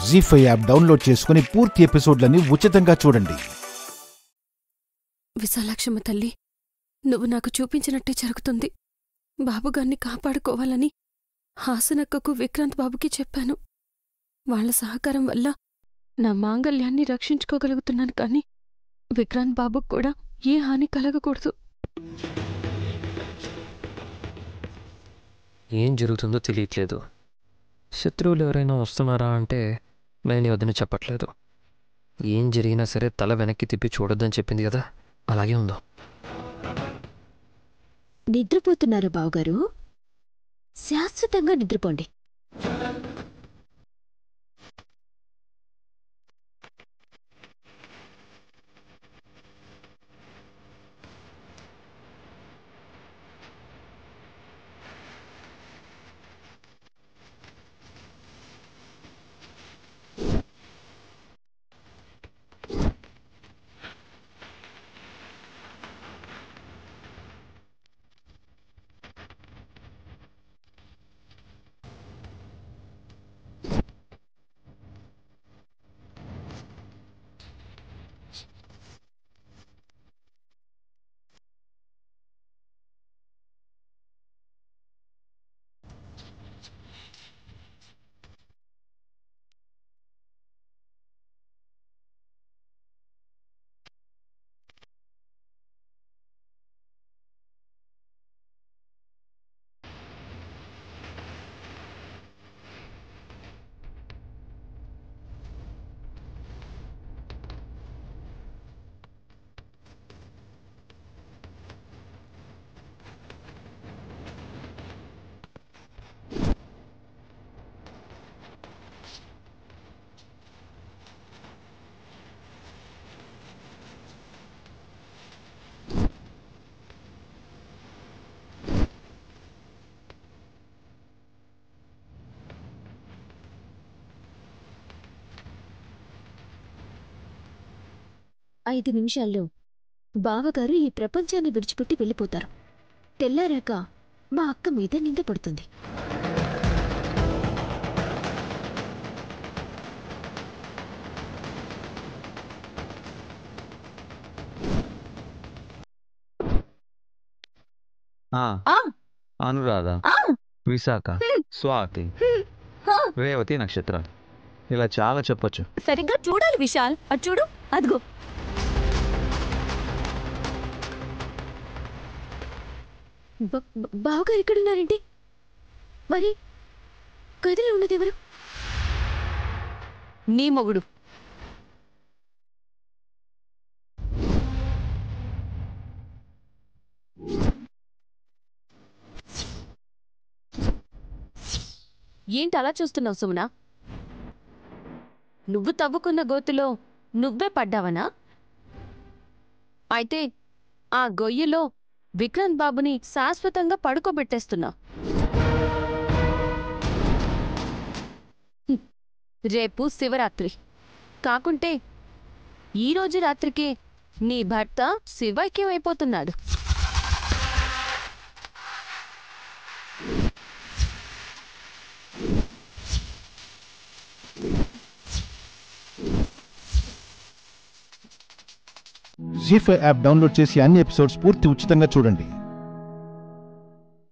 జీ5 app download చేసుకుని పూర్తి ఎపిసోడ్లని ఉచితంగా చూడండి. విశాలాక్షమ్మ తల్లి, నువ్వు నాకు చూపించినట్టే జరుగుతుంది. బాబుగాన్ని కాపాడుకోవాలని హాసనక్కకు విక్రాంత్ బాబుకి చెప్పాను. వాళ్ల సహకారం వల్ల నా మాంగల్యాన్ని రక్షించుకోగలుగుతున్నాను. కానీ విక్రాంత్ బాబుకు కూడా ఏ హాని కలగకూడదు. ఏం జరుగుతుందో తెలియట్లేదు. శత్రువులు ఎవరైనా వస్తున్నారా అంటే నేను వద్దని చెప్పట్లేదు. ఏం జరిగినా సరే తల వెనక్కి తిప్పి చూడొద్దని చెప్పింది కదా, అలాగే ఉందో. నిద్రపోతున్నారు బావగారు? శాశ్వతంగా నిద్రపోండి. ఐదు నిమిషాల్లో బావగారు ఈ ప్రపంచాన్ని విడిచిపెట్టి వెళ్ళిపోతారు. తెల్లారాక మా అక్క మీద నింద పడుతుంది. అనురాధ, విశాఖ, స్వాతి, రేవతి నక్షత్రాలు, ఇలా చాలా చెప్పొచ్చు. సరిగ్గా చూడాలి విశాల్. అది చూడు, అదిగో. బావగారు ఇక్కడున్నారేంటి? మరి గదిలో ఉన్నదెవరు? నీ మొగుడు. ఏంటి అలా చూస్తున్నావు సుమనా? నువ్వు తవ్వుకున్న గోతులో నువ్వే పడ్డావనా? అయితే ఆ గొయ్యిలో విక్రాంత్ బాబుని శాశ్వతంగా పడుకోబెట్టేస్తున్నా. రేపు శివరాత్రి కాకుంటే ఈరోజు రాత్రికి నీ భర్త శివైక్యం అయిపోతున్నాడు. జీ5 యాప్ డౌన్లోడ్ చేసి అన్ని ఎపిసోడ్స్ పూర్తి ఉచితంగా చూడండి.